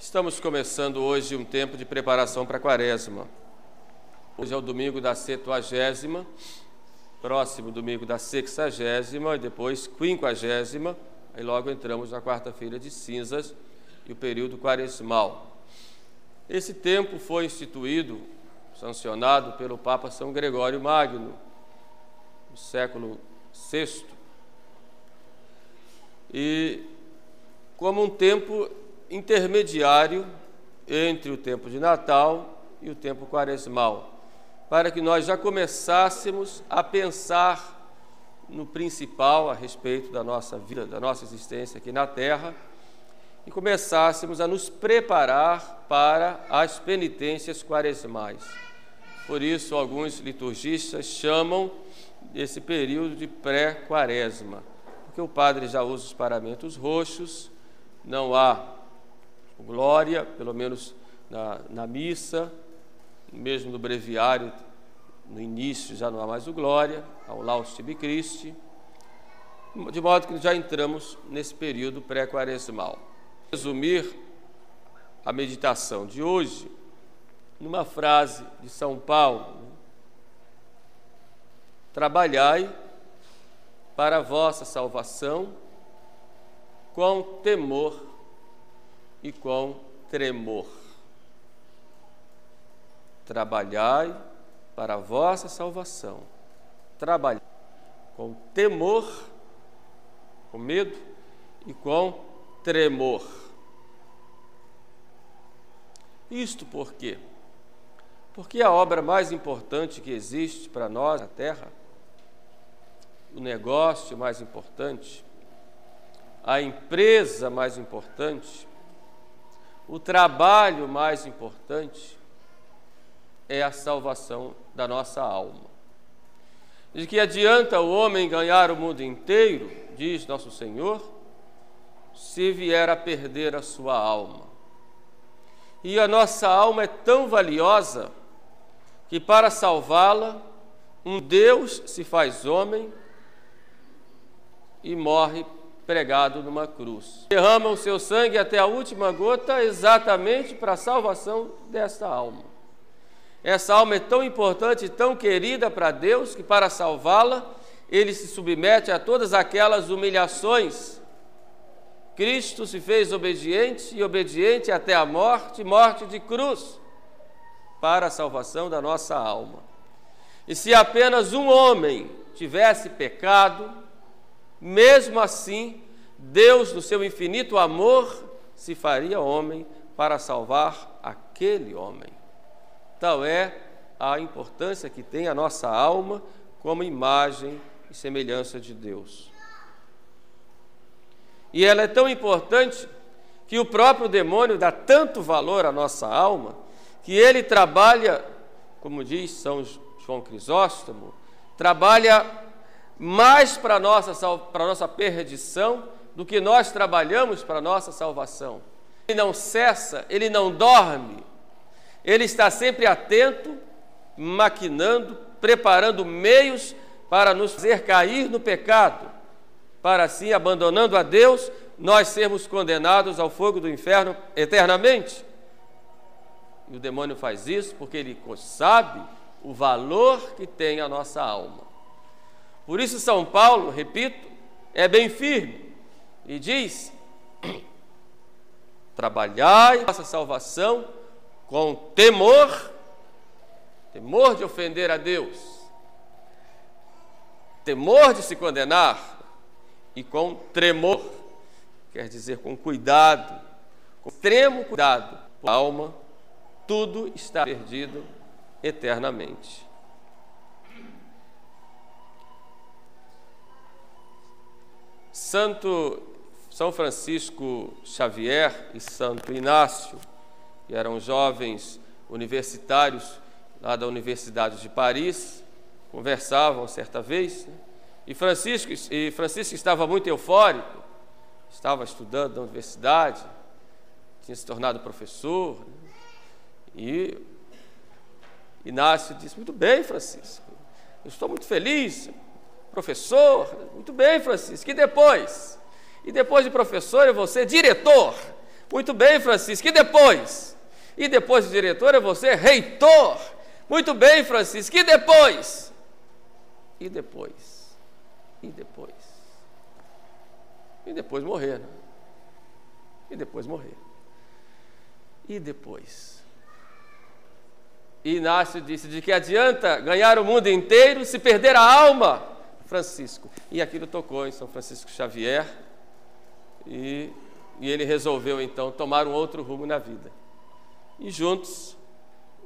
Estamos começando hoje um tempo de preparação para a Quaresma. Hoje é o domingo da 70ª, próximo domingo da 60ª e depois 50ª, aí logo entramos na quarta-feira de cinzas e o período quaresmal. Esse tempo foi instituído, sancionado pelo Papa São Gregório Magno, no século VI, e como um tempo intermediário entre o tempo de Natal e o tempo quaresmal, para que nós já começássemos a pensar no principal a respeito da nossa vida, da nossa existência aqui na Terra, e começássemos a nos preparar para as penitências quaresmais. Por isso, alguns liturgistas chamam esse período de pré-quaresma, porque o padre já usa os paramentos roxos, não há glória, pelo menos na missa, mesmo no breviário, no início já não há mais o glória, há o Laus Tibi Christi, de modo que já entramos nesse período pré-quaresmal. Resumir a meditação de hoje numa frase de São Paulo: trabalhai para a vossa salvação com temor e com tremor. Trabalhai para a vossa salvação. Trabalhai com temor, com medo e com tremor. Isto por quê? Porque a obra mais importante que existe para nós na Terra, o negócio mais importante, a empresa mais importante, o trabalho mais importante é a salvação da nossa alma. De que adianta o homem ganhar o mundo inteiro, diz nosso Senhor, se vier a perder a sua alma. E a nossa alma é tão valiosa que para salvá-la, um Deus se faz homem e morre pregado numa cruz. Derrama o seu sangue até a última gota exatamente para a salvação desta alma. Essa alma é tão importante e tão querida para Deus que para salvá-la, ele se submete a todas aquelas humilhações. Cristo se fez obediente e obediente até a morte, morte de cruz, para a salvação da nossa alma. E se apenas um homem tivesse pecado, mesmo assim, Deus, no seu infinito amor, se faria homem para salvar aquele homem. Tal é a importância que tem a nossa alma como imagem e semelhança de Deus. E ela é tão importante que o próprio demônio dá tanto valor à nossa alma, que ele trabalha, como diz São João Crisóstomo, trabalha mais para a nossa perdição do que nós trabalhamos para a nossa salvação. Ele não cessa, ele não dorme, ele está sempre atento, maquinando, preparando meios para nos fazer cair no pecado, para assim, abandonando a Deus, nós sermos condenados ao fogo do inferno eternamente. E o demônio faz isso porque ele sabe o valor que tem a nossa alma. Por isso São Paulo, repito, é bem firme e diz: trabalhai a vossa salvação com temor, temor de ofender a Deus, temor de se condenar, e com tremor, quer dizer com cuidado, com extremo cuidado, por a alma, tudo está perdido eternamente. São Francisco Xavier e Santo Inácio, que eram jovens universitários lá da Universidade de Paris, conversavam certa vez, e Francisco estava muito eufórico, estava estudando na universidade, tinha se tornado professor, e Inácio disse: muito bem, Francisco, eu estou muito feliz, professor, muito bem, Francisco, e depois? E depois de professor eu vou ser diretor. Muito bem, Francisco, e depois? E depois de diretor é você reitor. Muito bem, Francisco, e depois? E depois? E depois? E depois morrer, né? E depois morrer. E depois? E Inácio disse, de que adianta ganhar o mundo inteiro se perder a alma? Francisco. E aquilo tocou em São Francisco Xavier e ele resolveu então tomar um outro rumo na vida. E juntos,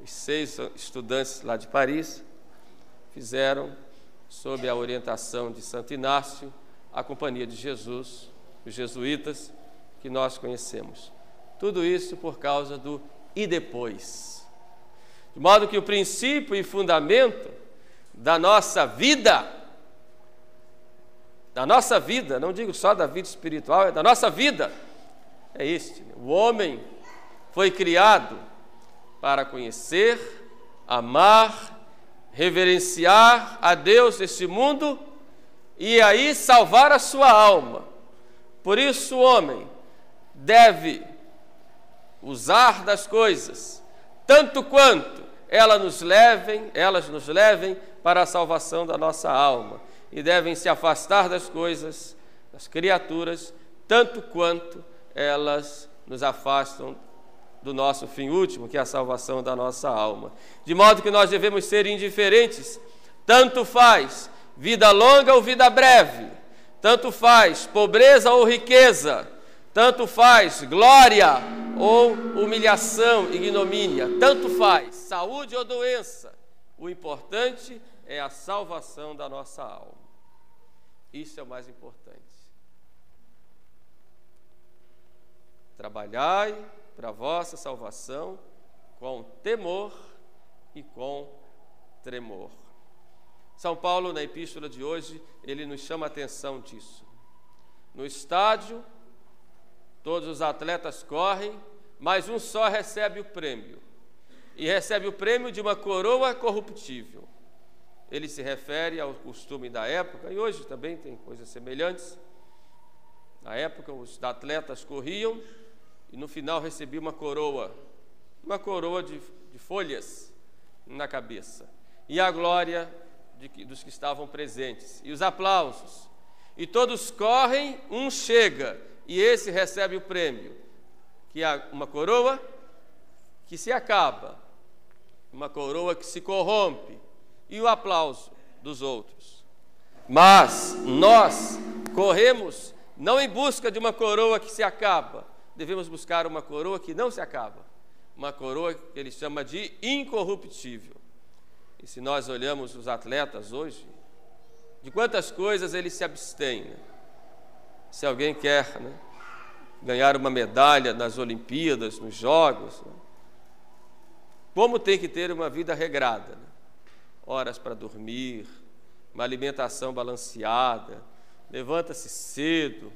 os 6 estudantes lá de Paris fizeram, sob a orientação de Santo Inácio, a Companhia de Jesus, os jesuítas que nós conhecemos. Tudo isso por causa do e depois. De modo que o princípio e fundamento da nossa vida, não digo só da vida espiritual, é da nossa vida, é este. O homem foi criado para conhecer, amar, reverenciar a Deus neste mundo e aí salvar a sua alma. Por isso o homem deve usar das coisas, tanto quanto elas nos levem para a salvação da nossa alma, e devem se afastar das coisas, das criaturas, tanto quanto elas nos afastam do nosso fim último, que é a salvação da nossa alma. De modo que nós devemos ser indiferentes, tanto faz vida longa ou vida breve, tanto faz pobreza ou riqueza, tanto faz glória ou humilhação, ignomínia, tanto faz saúde ou doença. O importante é a salvação da nossa alma. Isso é o mais importante. Trabalhai para a vossa salvação com temor e com tremor. São Paulo, na epístola de hoje, ele nos chama a atenção disso. No estádio, todos os atletas correm, mas um só recebe o prêmio. E recebe o prêmio de uma coroa corruptível. Ele se refere ao costume da época, e hoje também tem coisas semelhantes. Na época, os atletas corriam e no final recebiam uma coroa de folhas na cabeça. E a glória dos que estavam presentes, e os aplausos. E todos correm, um chega, e esse recebe o prêmio, que é uma coroa que se acaba, uma coroa que se corrompe, e o aplauso dos outros. Mas nós corremos não em busca de uma coroa que se acaba, devemos buscar uma coroa que não se acaba, uma coroa que ele chama de incorruptível. E se nós olhamos os atletas hoje, de quantas coisas eles se abstêm, né? Se alguém quer, ganhar uma medalha nas Olimpíadas, nos Jogos, como tem que ter uma vida regrada, horas para dormir, uma alimentação balanceada, levanta-se cedo,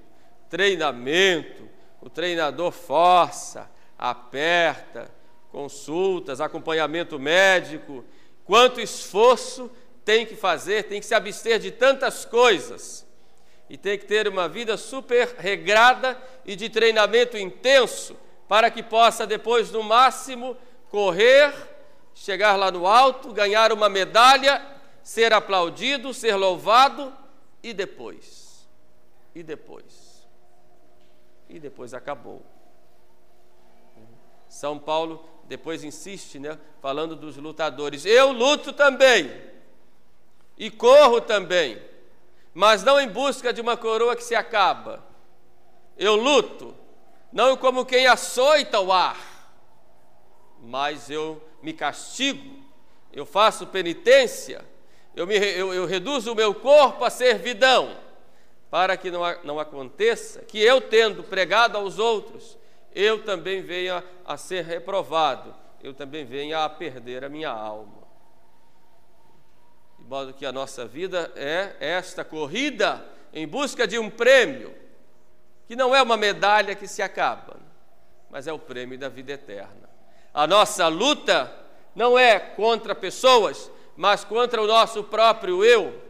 treinamento, o treinador força, aperta, consultas, acompanhamento médico. Quanto esforço tem que fazer, tem que se abster de tantas coisas, e tem que ter uma vida super regrada e de treinamento intenso, para que possa depois, no máximo, correr, chegar lá no alto, ganhar uma medalha, ser aplaudido, ser louvado, e depois acabou. São Paulo depois insiste, falando dos lutadores. Eu luto também, e corro também, mas não em busca de uma coroa que se acaba. Eu luto, não como quem açoita o ar, mas eu me castigo, eu faço penitência, eu reduzo o meu corpo à servidão, para que não aconteça que eu, tendo pregado aos outros, eu também venha a ser reprovado, eu também venha a perder a minha alma. De modo que a nossa vida é esta corrida em busca de um prêmio, que não é uma medalha que se acaba, mas é o prêmio da vida eterna. A nossa luta não é contra pessoas, mas contra o nosso próprio eu.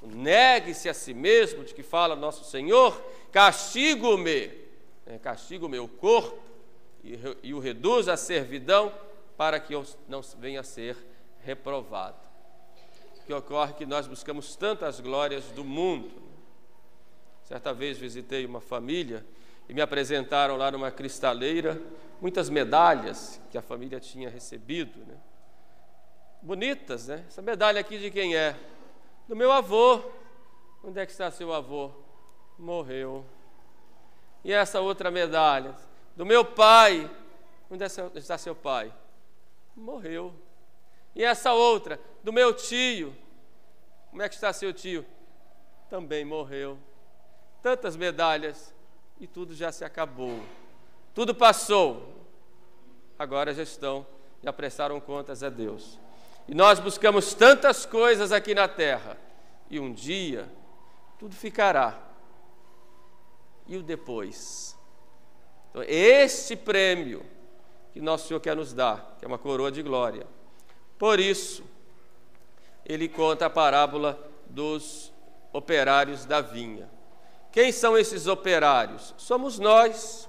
Negue-se a si mesmo, de que fala nosso Senhor, castigo-me castiga o meu corpo e o reduz à servidão para que eu não venha a ser reprovado. O que ocorre é que nós buscamos tanto as glórias do mundo. Certa vez visitei uma família e me apresentaram lá numa cristaleira muitas medalhas que a família tinha recebido, né? Bonitas, né? Essa medalha aqui de quem é? Do meu avô. Onde é que está seu avô? Morreu. E essa outra medalha? Do meu pai. Onde está seu pai? Morreu. E essa outra? Do meu tio. Como é que está seu tio? Também morreu. Tantas medalhas e tudo já se acabou. Tudo passou. Agora já prestaram contas a Deus. E nós buscamos tantas coisas aqui na terra. E um dia, tudo ficará. E o depois? Então, este prêmio que nosso Senhor quer nos dar, que é uma coroa de glória. Por isso, ele conta a parábola dos operários da vinha. Quem são esses operários? Somos nós.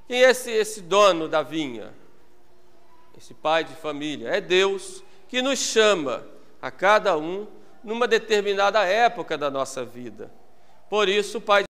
Quem é esse dono da vinha? Esse pai de família. É Deus que nos chama a cada um numa determinada época da nossa vida. Por isso, o pai